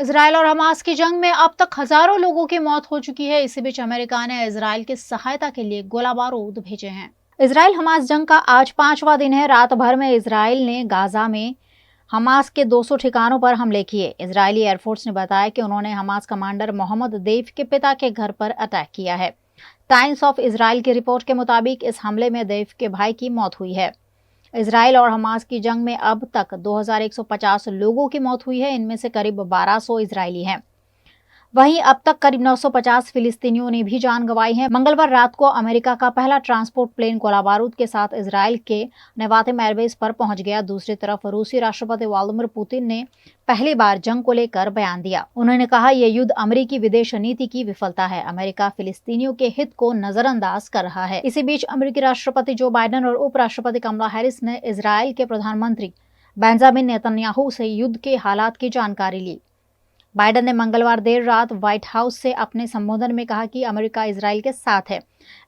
Israel और Hamas की जंग में अब तक हजारों लोगों की मौत हो चुकी है। इसी बीच अमेरिका ने इजराइल की सहायता के लिए गोला बारूद भेजे हैं। इजराइल हमास जंग का आज 5वां दिन है। रात भर में इजराइल ने गाजा में हमास के 200 ठिकानों पर हमले किए। इजरायली एयरफोर्स ने बताया कि उन्होंने हमास कमांडर मोहम्मद देव के पिता के घर पर अटैक किया है। टाइम्स ऑफ इजराइल की रिपोर्ट के मुताबिक इस हमले में देव के भाई की मौत हुई है। इजराइल और हमास की जंग में अब तक 2150 लोगों की मौत हुई है। इनमें से करीब 1200 इजरायली हैं। वहीं अब तक करीब 950 फिलिस्तीनियों ने भी जान गंवाई है। मंगलवार रात को अमेरिका का पहला ट्रांसपोर्ट प्लेन गोला बारूद के साथ इजराइल के नेवातिम एयरबेस पर पहुंच गया। दूसरी तरफ रूसी राष्ट्रपति व्लादिमीर पुतिन ने पहली बार जंग को लेकर बयान दिया। उन्होंने कहा, यह युद्ध अमेरिकी विदेश नीति की विफलता है। अमेरिका फिलिस्तीनियों के हित को नजरअंदाज कर रहा है। इसी बीच अमेरिकी राष्ट्रपति जो बाइडेन और उपराष्ट्रपति कमला हैरिस ने इजराइल के प्रधानमंत्री बेंजामिन नेतन्याहू से युद्ध के हालात की जानकारी ली। बाइडेन ने मंगलवार देर रात व्हाइट हाउस से अपने संबोधन में कहा कि अमेरिका इजराइल के साथ है।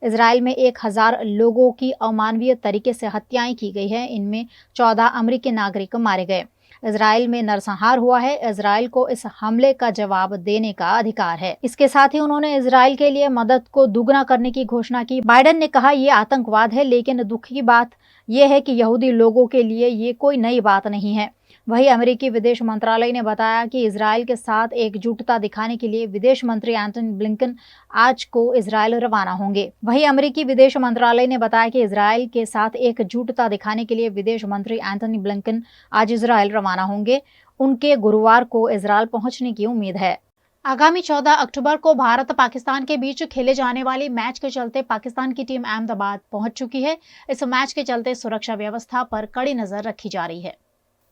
इजराइल में 1000 लोगों की अमानवीय तरीके से हत्याएं की गई है। इनमें 14 अमेरिकी नागरिक मारे गए। इजराइल में नरसंहार हुआ है। इजराइल को इस हमले का जवाब देने का अधिकार है। इसके साथ ही उन्होंने इजराइल के लिए मदद को दुगना करने की घोषणा की। बाइडेन ने कहा, ये आतंकवाद है, लेकिन दुख की बात यह है कि यहूदी लोगों के लिए ये कोई नई बात नहीं है। वहीं अमेरिकी विदेश मंत्रालय ने बताया कि इजराइल के साथ एकजुटता दिखाने के लिए विदेश मंत्री एंटनी ब्लिंकन आज को इजराइल रवाना होंगे। वहीं अमेरिकी विदेश मंत्रालय ने बताया कि इजराइल के साथ एकजुटता दिखाने के लिए विदेश मंत्री एंटनी ब्लिंकन आज इजराइल रवाना होंगे। उनके गुरुवार को इजराइल पहुंचने की उम्मीद है। आगामी 14 अक्टूबर को भारत पाकिस्तान के बीच खेले जाने वाली मैच के चलते पाकिस्तान की टीम अहमदाबाद पहुंच चुकी है। इस मैच के चलते सुरक्षा व्यवस्था पर कड़ी नजर रखी जा रही है।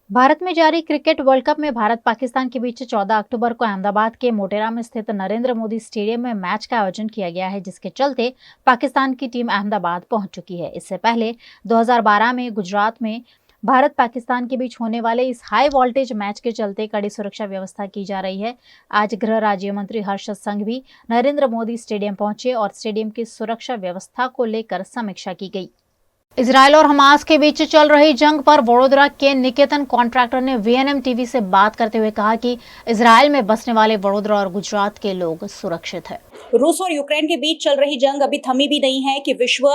भारत में जारी क्रिकेट वर्ल्ड कप में भारत पाकिस्तान के बीच 14 अक्टूबर को अहमदाबाद के मोटेरा में स्थित नरेंद्र मोदी स्टेडियम में मैच का आयोजन किया गया है, जिसके चलते पाकिस्तान की टीम अहमदाबाद पहुंच चुकी है। इससे पहले 2012 में गुजरात में भारत पाकिस्तान के बीच होने वाले इस हाई वोल्टेज मैच के चलते कड़ी सुरक्षा व्यवस्था की जा रही है। आज गृह राज्य मंत्री हर्षद संघवी नरेंद्र मोदी स्टेडियम पहुंचे और स्टेडियम की सुरक्षा व्यवस्था को लेकर समीक्षा की गई। इजराइल और हमास के बीच चल रही जंग पर वडोदरा के निकेतन कॉन्ट्रैक्टर ने वीएनएम टीवी से बात करते हुए कहा कि इजराइल में बसने वाले वडोदरा और गुजरात के लोग सुरक्षित है। रूस और यूक्रेन के बीच चल रही जंग अभी थमी भी नहीं है कि विश्व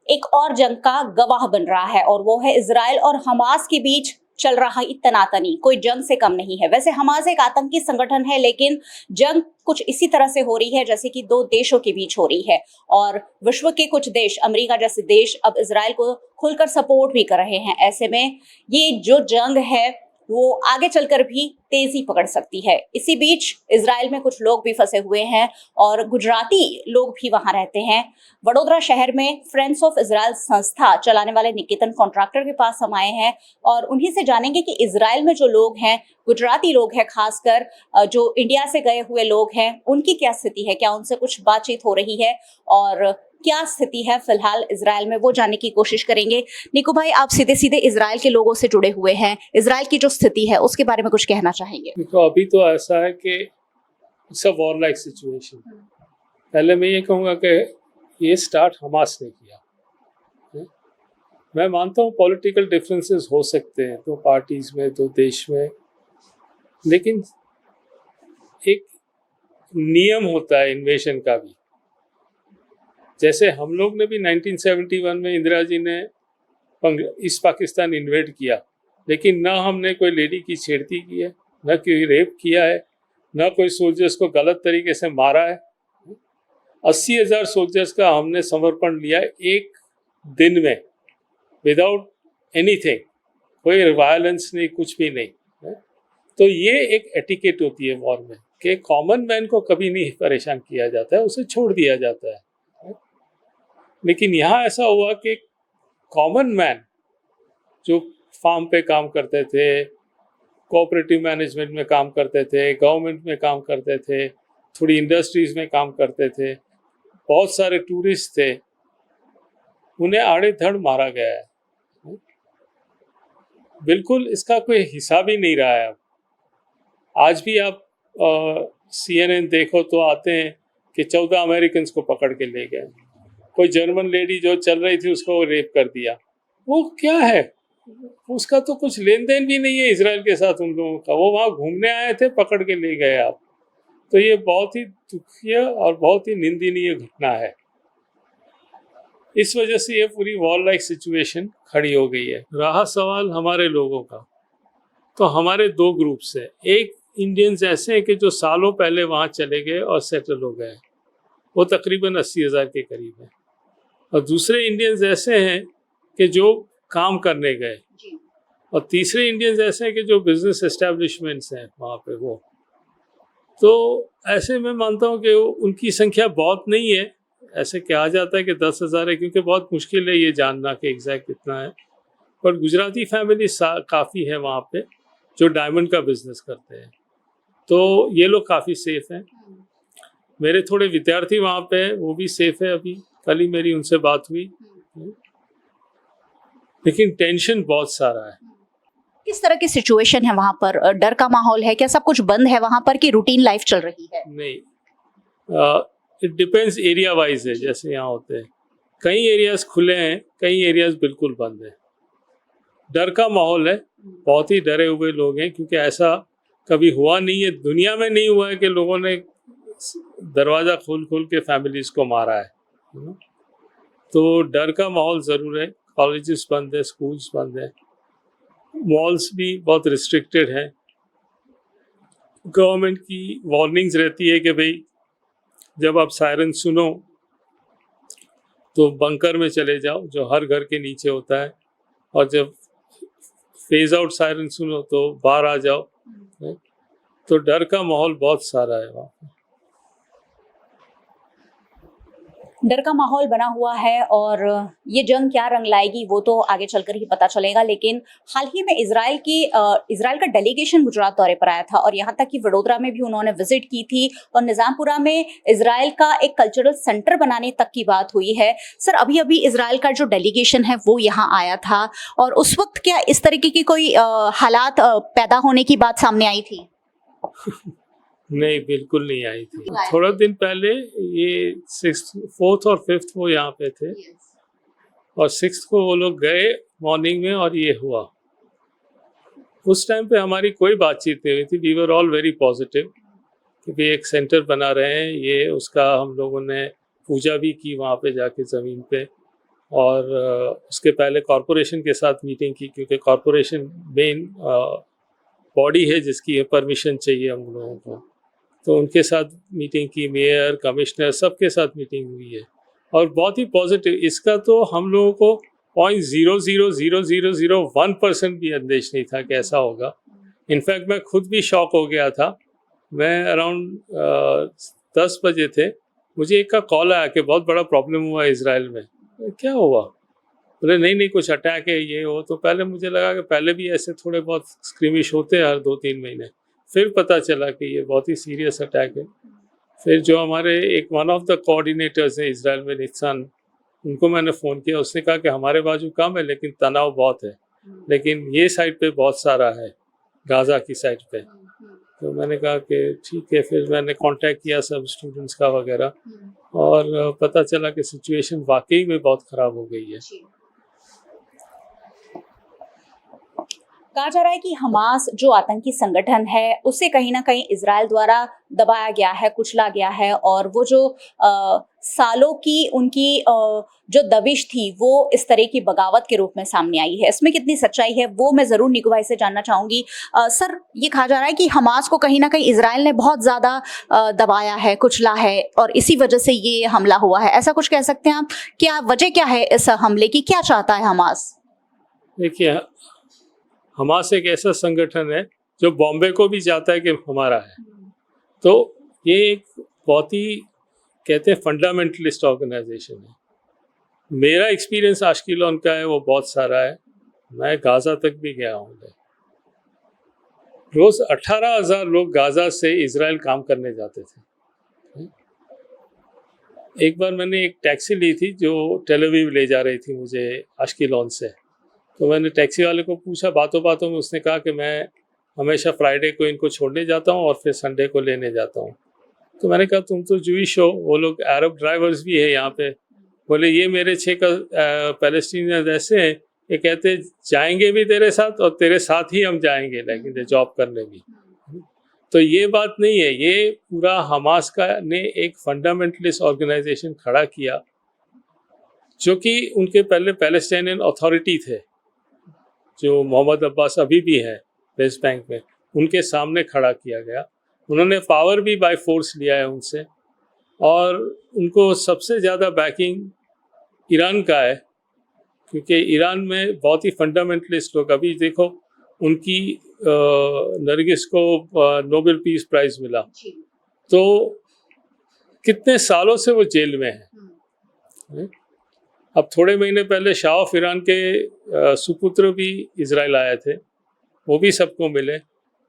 एक और जंग का गवाह बन रहा है, और वो है इजराइल और हमास के बीच चल रहा तनातनी। कोई जंग से कम नहीं है। वैसे हमास एक आतंकी संगठन है, लेकिन जंग कुछ इसी तरह से हो रही है जैसे कि दो देशों के बीच हो रही है, और विश्व के कुछ देश, अमेरिका जैसे देश, अब इजराइल को खुलकर सपोर्ट भी कर रहे हैं। ऐसे में ये जो जंग है वो आगे चलकर भी तेजी पकड़ सकती है। इसी बीच इजराइल में कुछ लोग भी फंसे हुए हैं और गुजराती लोग भी वहां रहते हैं। वडोदरा शहर में फ्रेंड्स ऑफ इजराइल संस्था चलाने वाले निकेतन कॉन्ट्रैक्टर के पास हम आए हैं और उन्हीं से जानेंगे कि इजराइल में जो लोग हैं, गुजराती लोग हैं, खासकर जो इंडिया से गए हुए लोग हैं, उनकी क्या स्थिति है, क्या उनसे कुछ बातचीत हो रही है और क्या स्थिति है फिलहाल इजराइल में, वो जानने की कोशिश करेंगे। निकू भाई, आप सीधे सीधे इजराइल के लोगों से जुड़े हुए हैं, इजराइल की जो स्थिति है उसके बारे में कुछ कहना चाहेंगे? देखो, अभी तो ऐसा है कि it's a war like situation. पहले मैं ये कहूँगा कि ये स्टार्ट हमास ने किया। मैं मानता हूँ पॉलिटिकल डिफरेंसेस हो सकते हैं दो पार्टीज में, दो देश में, लेकिन एक नियम होता है इन्वेशन का भी। जैसे हम लोग ने भी 1971 में इंदिरा जी ने ईस्ट पाकिस्तान इन्वेड किया, लेकिन ना हमने कोई लेडी की छेड़ती की है, ना कोई रेप किया है, ना कोई सोल्जर्स को गलत तरीके से मारा है। 80,000 सोल्जर्स का हमने समर्पण लिया एक दिन में, विदाउट एनीथिंग, कोई वायलेंस नहीं, कुछ भी नहीं। तो ये एक एटिकेट होती है वॉर में कि कॉमन मैन को कभी नहीं परेशान किया जाता है, उसे छोड़ दिया जाता है। लेकिन यहाँ ऐसा हुआ कि कॉमन मैन जो फार्म पे काम करते थे, कोऑपरेटिव मैनेजमेंट में काम करते थे, गवर्नमेंट में काम करते थे, थोड़ी इंडस्ट्रीज में काम करते थे, बहुत सारे टूरिस्ट थे, उन्हें आड़े धड़ मारा गया है। बिल्कुल इसका कोई हिसाब ही नहीं रहा है। आज भी आप CNN देखो तो आते हैं कि 14 अमेरिकन को पकड़ के ले गए, कोई जर्मन लेडी जो चल रही थी उसको रेप कर दिया। वो क्या है? उसका तो कुछ लेन देन भी नहीं है इसराइल के साथ उन लोगों का। वो वहाँ घूमने आए थे, पकड़ के ले गए आप। तो ये बहुत ही दुखीय और बहुत ही निंदनीय घटना है। इस वजह से ये पूरी वॉर लाइक सिचुएशन खड़ी हो गई है। रहा सवाल हमारे लोगों का, तो हमारे दो ग्रुप्स हैं। एक इंडियंस ऐसे हैं कि जो सालों पहले वहाँ चले गए और सेटल हो गए, वो तकरीबन 80,000 के करीब है। और दूसरे इंडियंस ऐसे हैं कि जो काम करने गए, और तीसरे इंडियंस ऐसे हैं कि जो बिजनेस एस्टेब्लिशमेंट्स हैं वहाँ पे वो। तो ऐसे मैं मानता हूँ कि उनकी संख्या बहुत नहीं है। ऐसे कहा जाता है कि 10,000 है, क्योंकि बहुत मुश्किल है ये जानना कि एग्जैक्ट कितना है। पर गुजराती फैमिली काफ़ी है वहाँ पे जो डायमंड का बिजनेस करते हैं, तो ये लोग काफ़ी सेफ हैं। मेरे थोड़े विद्यार्थी वहाँ पे हैं, वो भी सेफ है। अभी कल ही मेरी उनसे बात हुई, लेकिन टेंशन बहुत सारा है। किस तरह की सिचुएशन है वहां पर? डर का माहौल है क्या? सब कुछ बंद है वहां पर कि रूटीन लाइफ चल रही है? नहीं, इट डिपेंड्स एरिया वाइज है। जैसे यहाँ होते हैं, कई एरियाज खुले हैं, कई एरियाज बिल्कुल बंद है। डर का माहौल है, बहुत ही डरे हुए लोग हैं, क्योंकि ऐसा कभी हुआ नहीं है, दुनिया में नहीं हुआ है कि लोगों ने दरवाज़ा खोल खोल के फैमिलीज को मारा है। तो डर का माहौल ज़रूर है। कॉलेजेस बंद है, स्कूल्स बंद है, मॉल्स भी बहुत रिस्ट्रिक्टेड है। गवर्नमेंट की वार्निंग्स रहती है कि भाई जब आप सायरन सुनो तो बंकर में चले जाओ, जो हर घर के नीचे होता है, और जब फेज आउट सायरन सुनो तो बाहर आ जाओ। तो डर का माहौल बहुत सारा है वहाँ पे। डर का माहौल बना हुआ है और ये जंग क्या रंग लाएगी वो तो आगे चलकर ही पता चलेगा। लेकिन हाल ही में इजराइल का डेलीगेशन गुजरात दौरे पर आया था और यहाँ तक कि वडोदरा में भी उन्होंने विजिट की थी और निजामपुरा में इजराइल का एक कल्चरल सेंटर बनाने तक की बात हुई है। सर, अभी अभी इजराइल का जो डेलीगेशन है वो यहाँ आया था और उस वक्त क्या इस तरीके की कोई हालात पैदा होने की बात सामने आई थी? नहीं, बिल्कुल नहीं आई थी। थोड़ा दिन पहले ये 4th और 5th वो यहाँ पे थे, और 6th को वो लोग गए मॉर्निंग में, और ये हुआ। उस टाइम पे हमारी कोई बातचीत नहीं हुई थी। We were all very positive, क्योंकि एक सेंटर बना रहे हैं ये, उसका हम लोगों ने पूजा भी की वहाँ पे जाके ज़मीन पे, और उसके पहले कॉरपोरेशन के साथ मीटिंग की, क्योंकि कॉरपोरेशन मेन बॉडी है जिसकी परमिशन चाहिए हम लोगों को। तो उनके साथ मीटिंग की, मेयर, कमिश्नर, सबके साथ मीटिंग हुई है, और बहुत ही पॉजिटिव। इसका तो हम लोगों को 0.00001% भी अंदेश नहीं था कि ऐसा होगा। इनफैक्ट मैं खुद भी शॉक हो गया था। मैं अराउंड 10 बजे थे, मुझे एक का कॉल आया कि बहुत बड़ा प्रॉब्लम हुआ इजराइल में। क्या हुआ? बोले नहीं कुछ अटैक है ये हो। तो पहले मुझे लगा कि पहले भी ऐसे थोड़े बहुत स्क्रिमिश होते हैं हर 2-3 महीने। फिर पता चला कि ये बहुत ही सीरियस अटैक है। फिर जो हमारे एक वन ऑफ द कोऑर्डिनेटर्स हैं इजराइल में, निक्सान, उनको मैंने फ़ोन किया। उसने कहा कि हमारे बाजू कम है लेकिन तनाव बहुत है, लेकिन ये साइड पे बहुत सारा है, गाज़ा की साइड पे। तो मैंने कहा कि ठीक है। फिर मैंने कांटेक्ट किया सब स्टूडेंट्स का वगैरह, और पता चला कि सिचुएशन वाकई में बहुत ख़राब हो गई है। कहा जा रहा है कि हमास जो आतंकी संगठन है उसे कहीं ना कहीं इजराइल द्वारा दबाया गया है, कुचला गया है, और वो जो सालों की उनकी जो दबिश थी वो इस तरह की बगावत के रूप में सामने आई है। इसमें कितनी सच्चाई है वो मैं जरूर निकू भाई से जानना चाहूंगी। सर, ये कहा जा रहा है कि हमास को कहीं ना कहीं इजराइल ने बहुत ज्यादा दबाया है, कुचला है, और इसी वजह से ये हमला हुआ है, ऐसा कुछ कह सकते हैं आप? क्या वजह क्या है इस हमले की? क्या चाहता है हमास? देखिए, हमास एक ऐसा संगठन है जो बॉम्बे को भी चाहता है कि हमारा है। तो ये एक बहुत ही, कहते हैं, फंडामेंटलिस्ट ऑर्गेनाइजेशन है। मेरा एक्सपीरियंस आश्किलोन का है, वो बहुत सारा है। मैं गाज़ा तक भी गया हूँ। रोज़ 18,000 लोग गाज़ा से इजराइल काम करने जाते थे। एक बार मैंने एक टैक्सी ली थी जो टेल अवीव ले जा रही थी मुझे आश्किलोन से। तो मैंने टैक्सी वाले को पूछा, बातों बातों में उसने कहा कि मैं हमेशा फ्राइडे को इनको छोड़ने जाता हूँ और फिर संडे को लेने जाता हूँ। तो मैंने कहा तुम तो जूइश हो, वो लोग अरब ड्राइवर्स भी है यहाँ पे। बोले ये मेरे 6 पैलेस्टीनियंस ऐसे हैं ये कहते जाएंगे भी तेरे साथ और तेरे साथ ही हम जाएंगे लेकिन जॉब करने भी। तो ये बात नहीं है, ये पूरा हमास का ने एक फंडामेंटलिस्ट ऑर्गेनाइजेशन खड़ा किया जो कि उनके पहले पैलेस्टाइनियन अथॉरिटी थे जो मोहम्मद अब्बास अभी भी है वेस्ट बैंक में, उनके सामने खड़ा किया गया। उन्होंने पावर भी बाय फोर्स लिया है उनसे, और उनको सबसे ज़्यादा बैकिंग ईरान का है, क्योंकि ईरान में बहुत ही फंडामेंटलिस्ट लोग, अभी देखो उनकी नरगिस को नोबेल पीस प्राइज मिला, तो कितने सालों से वो जेल में है। अब थोड़े महीने पहले शाह ऑफ ईरान के सुपुत्र भी इजराइल आए थे, वो भी सबको मिले।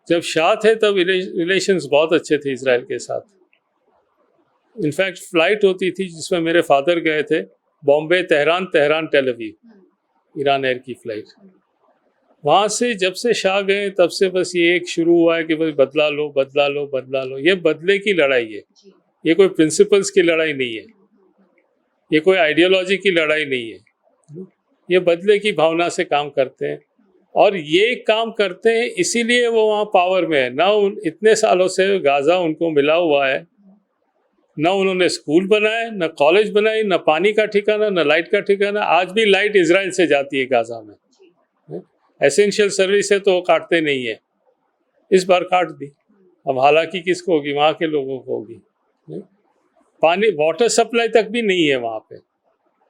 जब शाह थे तब रिलेशंस बहुत अच्छे थे इजराइल के साथ। इनफैक्ट फ्लाइट होती थी जिसमें मेरे फादर गए थे, Bombay Tehran, Tehran Tel Aviv, Iran air की फ्लाइट। वहाँ से जब से शाह गए तब से बस ये एक शुरू हुआ है कि बस बदला लो बदला लो बदला लो। ये बदले की लड़ाई है, ये कोई प्रिंसिपल्स की लड़ाई नहीं है, ये कोई आइडियोलॉजी की लड़ाई नहीं है। ये बदले की भावना से काम करते हैं, और ये काम करते हैं इसीलिए वो वहाँ पावर में है ना। इतने सालों से गाजा उनको मिला हुआ है, ना उन्होंने स्कूल बनाए, ना कॉलेज बनाए, ना पानी का ठिकाना, ना लाइट का ठिकाना। आज भी लाइट इजराइल से जाती है गाजा में, एसेंशियल सर्विस है तो वो काटते नहीं है। इस बार काट दी, अब हालांकि किसको होगी, वहाँ के लोगों को होगी। पानी, वाटर सप्लाई तक भी नहीं है वहाँ पे।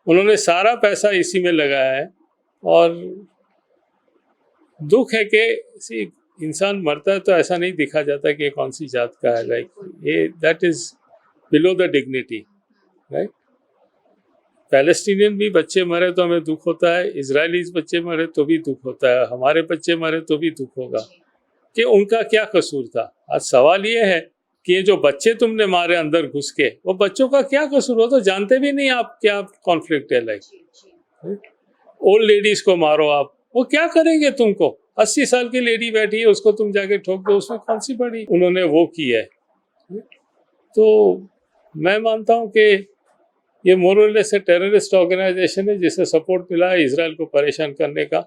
उन्होंने सारा पैसा इसी में लगाया है, और दुख है कि इंसान मरता है तो ऐसा नहीं दिखा जाता कि कौन सी जात का है। लाइक ये that is below the dignity, right. Palestinian भी बच्चे मरे तो हमें दुख होता है, इजरायलीज बच्चे मरे तो भी दुख होता है, हमारे बच्चे मरे तो भी दुख होगा कि उनका क्या कसूर था। आज सवाल ये है कि ये जो बच्चे तुमने मारे अंदर घुस के, वो बच्चों का क्या कसूर हो, तो जानते भी नहीं आप क्या कॉन्फ्लिक्ट है। लाइक ओल्ड लेडीज को मारो आप, वो क्या करेंगे तुमको। 80 साल की लेडी बैठी है, उसको तुम जाके ठोक दो, उसमें कौन सी बड़ी उन्होंने वो की है। तो मैं मानता हूँ कि ये मोरलेस टेररिस्ट ऑर्गेनाइजेशन है जिसे सपोर्ट मिला है इजराइल को परेशान करने का,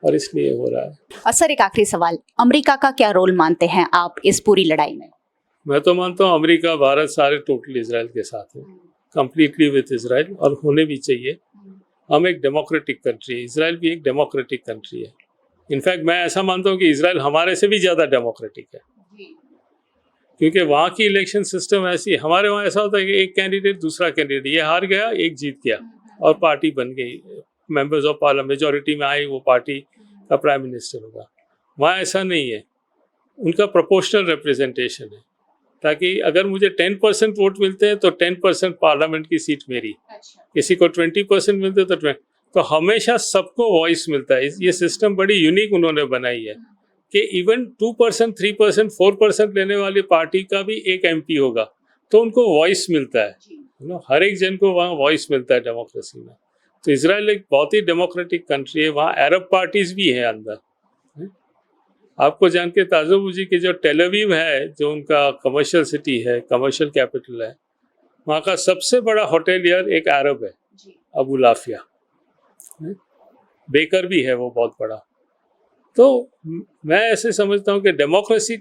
और इसलिए हो रहा है। सर, एक आखिरी सवाल, अमेरिका का क्या रोल मानते हैं आप इस पूरी लड़ाई में? मैं तो मानता हूँ अमेरिका, भारत सारे टोटल इजराइल के साथ है, कंप्लीटली विथ इजराइल, और होने भी चाहिए। हम एक डेमोक्रेटिक कंट्री है, इजराइल भी एक डेमोक्रेटिक कंट्री है। इनफैक्ट मैं ऐसा मानता हूँ कि इजराइल हमारे से भी ज़्यादा डेमोक्रेटिक है, क्योंकि वहाँ की इलेक्शन सिस्टम ऐसी। हमारे वहाँ ऐसा होता है कि एक कैंडिडेट दूसरा कैंडिडेट, ये हार गया एक जीत गया और पार्टी बन गई, मेंबर्स ऑफ पार्लियामेंट मेजॉरिटी में आई, वो पार्टी का प्राइम मिनिस्टर होगा। वहाँ ऐसा नहीं है, उनका प्रोपोर्शनल रिप्रेजेंटेशन है, ताकि अगर मुझे 10% वोट मिलते हैं तो 10% पार्लियामेंट की सीट मेरी, किसी को 20% मिलते तो 20, तो हमेशा सबको वॉइस मिलता है। ये सिस्टम बड़ी यूनिक उन्होंने बनाई है कि इवन 2%, 3%, 4% लेने वाली पार्टी का भी एक MP होगा तो उनको वॉइस मिलता है। हर एक जन को वहाँ वॉइस मिलता है डेमोक्रेसी में। तो इजराइल एक बहुत ही डेमोक्रेटिक कंट्री है, वहाँ अरब पार्टीज भी है अंदर। आपको जान के ताजुब जी कि जो टेल अवीव है, जो उनका कमर्शियल सिटी है, कमर्शियल कैपिटल है, वहाँ का सबसे बड़ा होटेलियर एक अरब है, अबू लाफिया। बेकर भी है वो बहुत बड़ा। तो मैं ऐसे समझता हूँ कि democracy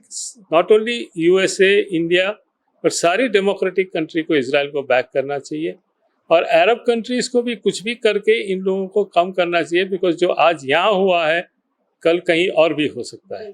not only USA, India, पर सारी डेमोक्रेटिक कंट्री को इजराइल को बैक करना चाहिए, और अरब कंट्रीज को भी कुछ भी करके इन लोगों को कम करना चाहिए, बिकॉज जो आज यहाँ हुआ है कल कहीं और भी हो सकता है।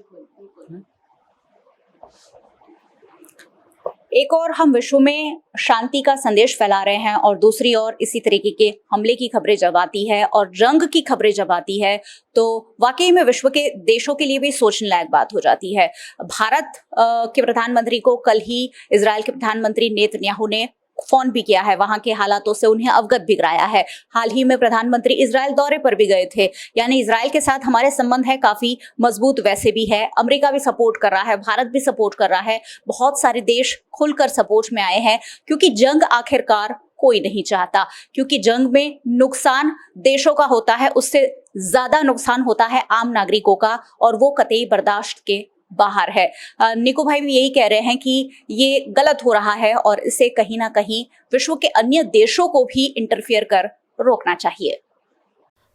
एक और हम विश्व में शांति का संदेश फैला रहे हैं, और दूसरी ओर इसी तरीके के हमले की खबरें जब आती है और जंग की खबरें जब आती है तो वाकई में विश्व के देशों के लिए भी सोचने लायक बात हो जाती है। भारत के प्रधानमंत्री को कल ही इजराइल के प्रधानमंत्री नेतन्याहू ने फोन भी किया है, वहां के हालातों से उन्हें अवगत भी कराया है। हाल ही में प्रधानमंत्री इजराइल दौरे पर भी गए थे, यानी इजराइल के साथ हमारे संबंध है काफी मजबूत वैसे भी है। अमेरिका भी सपोर्ट कर रहा है, भारत भी सपोर्ट कर रहा है, बहुत सारे देश खुलकर सपोर्ट में आए हैं, क्योंकि जंग आखिरकार कोई नहीं चाहता, क्योंकि जंग में नुकसान देशों का होता है, उससे ज्यादा नुकसान होता है आम नागरिकों का, और वो कतई बर्दाश्त के बाहर है। निकू भाई भी यही कह रहे हैं कि ये गलत हो रहा है और इसे कहीं ना कहीं विश्व के अन्य देशों को भी इंटरफियर कर रोकना चाहिए।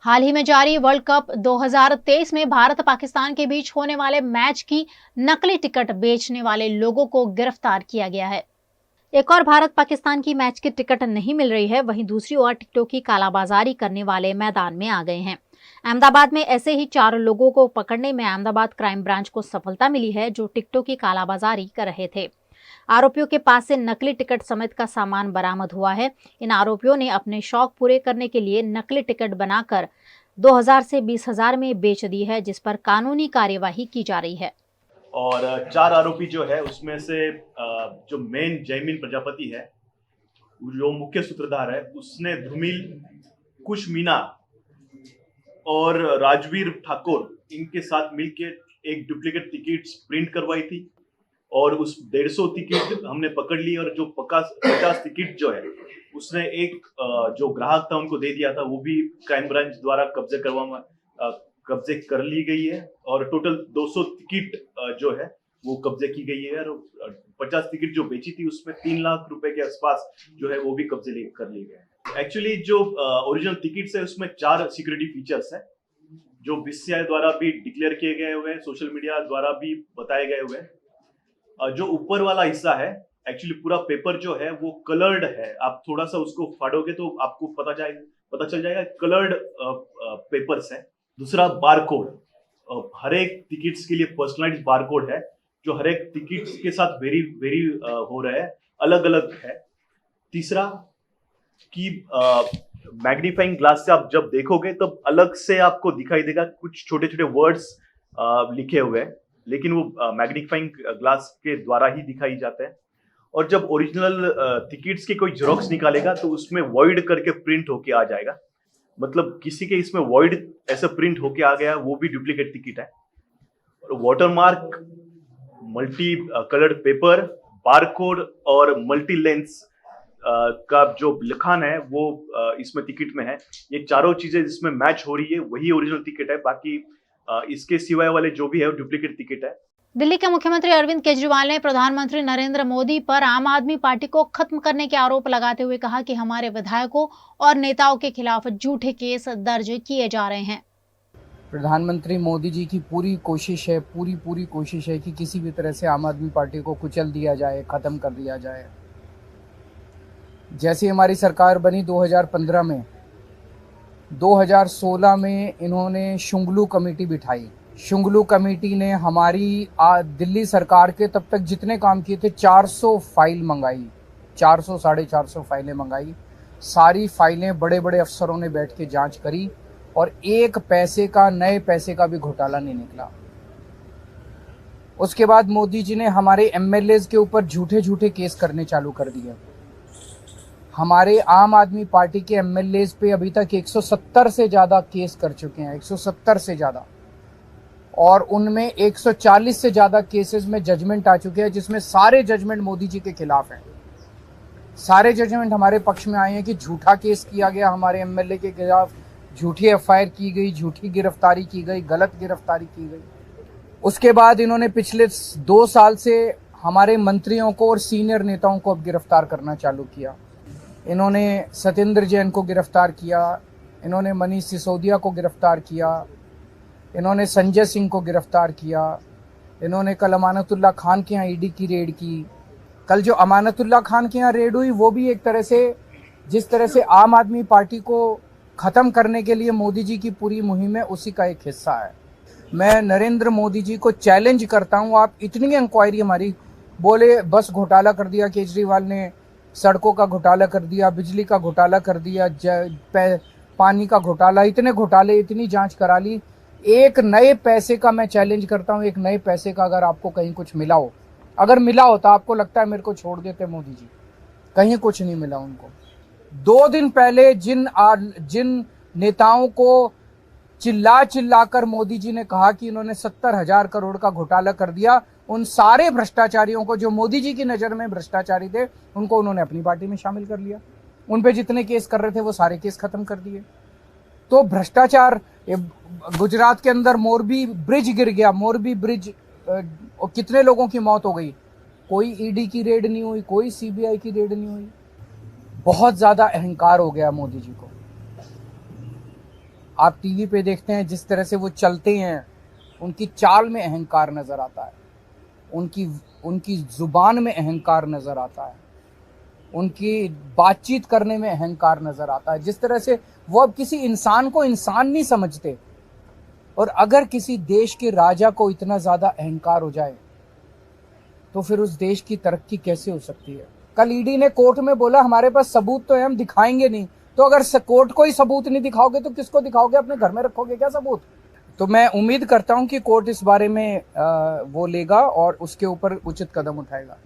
हाल ही में जारी वर्ल्ड कप 2023 में भारत पाकिस्तान के बीच होने वाले मैच की नकली टिकट बेचने वाले लोगों को गिरफ्तार किया गया है। एक और भारत पाकिस्तान की मैच की टिकट नहीं मिल रही है, वहीं दूसरी ओर टिकटों की कालाबाजारी करने वाले मैदान में आ गए हैं। अहमदाबाद में ऐसे ही 4 लोगों को पकड़ने में अहमदाबाद क्राइम ब्रांच को सफलता मिली है, जो टिकटों की कालाबाजारी कर रहे थे। आरोपियों के पास से नकली टिकट समेत का सामान बरामद हुआ है। इन आरोपियों ने अपने शौक पूरे करने के लिए नकली टिकट बनाकर 2000 से 20,000 में बेच दी है, जिस पर कानूनी कार्यवाही की जा रही है। और 4 आरोपी जो है उसमें से जो मेन जयमीन प्रजापति है, जो मुख्य सूत्रधार है, उसने धूमिल, कुश मीना और राजवीर ठाकुर इनके साथ मिलकर एक डुप्लीकेट टिकट प्रिंट करवाई थी और उस 150 टिकट हमने पकड़ ली और जो 50 टिकट जो है उसने एक जो ग्राहक था उनको दे दिया था, वो भी क्राइम ब्रांच द्वारा कब्जे कर ली गई है और टोटल 200 टिकट जो है वो कब्जे की गई है और 50 टिकट जो बेची थी उसमें 3 लाख रुपए के आसपास जो है वो भी कब्जे कर लिए गए। एक्चुअली जो ओरिजिनल टिकट्स है उसमें 4 सिक्योरिटी फीचर्स है जो बीसीसीआई द्वारा भी डिक्लेयर किए गए हुए हैं, सोशल मीडिया द्वारा भी बताए गए हुए हैं। जो ऊपर वाला हिस्सा है एक्चुअली पूरा पेपर जो है वो कलर्ड है, आप थोड़ा सा उसको फाड़ोगे तो आपको पता चल जाएगा कलर्ड पेपर्स है। दूसरा बारकोड, हर एक टिकट्स के लिए पर्सनलाइज्ड बारकोड है जो हर एक टिकट्स के साथ वेरी हो रहा है, अलग अलग है। तीसरा कि मैग्नीफाइंग ग्लास से आप जब देखोगे तब अलग से आपको दिखाई देगा कुछ छोटे छोटे वर्ड्स लिखे हुए हैं, लेकिन वो मैग्नीफाइंग ग्लास के द्वारा ही दिखाई जाते हैं। और जब ओरिजिनल टिकट्स की कोई जेरोक्स निकालेगा तो उसमें वॉइड करके प्रिंट होके आ जाएगा, मतलब किसी के इसमें वॉइड ऐसा प्रिंट होके आ गया, वो भी डुप्लीकेट टिकट है। और watermark, multi coloured paper, barcode और मल्टी लेंस का जो लिखान है वो इसमें टिकट में है। ये चारों चीजें जिसमें मैच हो रही है वही ओरिजिनल टिकट है, बाकी इसके सिवाय वाले जो भी है वो डुप्लीकेट टिकट है। दिल्ली के मुख्यमंत्री अरविंद केजरीवाल ने प्रधानमंत्री नरेंद्र मोदी पर आम आदमी पार्टी को खत्म करने के आरोप लगाते हुए कहा कि हमारे विधायकों और नेताओं के खिलाफ झूठे केस दर्ज किए जा रहे हैं। प्रधानमंत्री मोदी जी की पूरी कोशिश है, पूरी कोशिश है कि किसी भी तरह से आम आदमी पार्टी को कुचल दिया जाए, खत्म कर दिया जाए। जैसे हमारी सरकार बनी 2015 में, 2016 में इन्होंने शुंगलू कमेटी बिठाई। शुंगलू कमेटी ने हमारी दिल्ली सरकार के तब तक जितने काम किए थे 400 फाइल मंगाई, 400 साढ़े 400 फाइलें मंगाई। सारी फाइलें बड़े बड़े अफसरों ने बैठ के जांच करी और एक पैसे का, नए पैसे का भी घोटाला नहीं निकला। उसके बाद मोदी जी ने हमारे एमएलएज के ऊपर झूठे केस करने चालू कर दिए। हमारे आम आदमी पार्टी के एमएलएज पे अभी तक 170 से ज़्यादा केस कर चुके हैं, 170 से ज़्यादा, और उनमें 140 से ज़्यादा केसेस में जजमेंट आ चुके हैं, जिसमें सारे जजमेंट मोदी जी के खिलाफ हैं। सारे जजमेंट हमारे पक्ष में आए हैं कि झूठा केस किया गया हमारे एमएलए के खिलाफ, झूठी एफआईआर की गई, झूठी गिरफ्तारी की गई, गलत गिरफ्तारी की गई। उसके बाद इन्होंने पिछले 2 साल से हमारे मंत्रियों को और सीनियर नेताओं को अब गिरफ्तार करना चालू किया। इन्होंने सत्येंद्र जैन को गिरफ्तार किया, इन्होंने मनीष सिसोदिया को गिरफ्तार किया, इन्होंने संजय सिंह को गिरफ्तार किया, इन्होंने कल अमानतुल्लाह खान के यहाँ ईडी की रेड की। कल जो अमानतुल्लाह खान के यहाँ रेड हुई वो भी एक तरह से, जिस तरह से आम आदमी पार्टी को ख़त्म करने के लिए मोदी जी की पूरी मुहिम है, उसी का एक हिस्सा है। मैं नरेंद्र मोदी जी को चैलेंज करता हूँ, आप इतनी इंक्वायरी हमारी, बोले बस घोटाला कर दिया केजरीवाल ने, सड़कों का घोटाला कर दिया, बिजली का घोटाला कर दिया, पानी का घोटाला, इतने घोटाले, इतनी जांच करा ली। एक नए पैसे का मैं चैलेंज करता हूँ, एक नए पैसे का अगर आपको कहीं कुछ मिला हो, अगर मिला हो तो आपको लगता है मेरे को छोड़ देते मोदी जी, कहीं कुछ नहीं मिला उनको। 2 दिन पहले जिन नेताओं को चिल्ला कर मोदी जी ने कहा कि इन्होंने 70,000 करोड़ का घोटाला कर दिया, उन सारे भ्रष्टाचारियों को जो मोदी जी की नज़र में भ्रष्टाचारी थे, उनको उन्होंने अपनी पार्टी में शामिल कर लिया। उन पे जितने केस कर रहे थे वो सारे केस खत्म कर दिए। तो भ्रष्टाचार, गुजरात के अंदर मोरबी ब्रिज गिर गया, मोरबी ब्रिज, कितने लोगों की मौत हो गई, कोई ईडी की रेड नहीं हुई, कोई सीबीआई की रेड नहीं हुई। बहुत ज़्यादा अहंकार हो गया मोदी जी को। आप टीवी पे देखते हैं जिस तरह से वो चलते हैं, उनकी चाल में अहंकार नजर आता है, उनकी जुबान में अहंकार नजर आता है, उनकी बातचीत करने में अहंकार नजर आता है। जिस तरह से वो अब किसी इंसान को इंसान नहीं समझते। और अगर किसी देश के राजा को इतना ज्यादा अहंकार हो जाए तो फिर उस देश की तरक्की कैसे हो सकती है। कल ईडी ने कोर्ट में बोला हमारे पास सबूत तो है, हम दिखाएंगे नहीं। तो अगर कोर्ट को ही सबूत नहीं दिखाओगे तो किसको दिखाओगे? अपने घर में रखोगे क्या सबूत? तो मैं उम्मीद करता हूं कि कोर्ट इस बारे में वो लेगा और उसके ऊपर उचित कदम उठाएगा।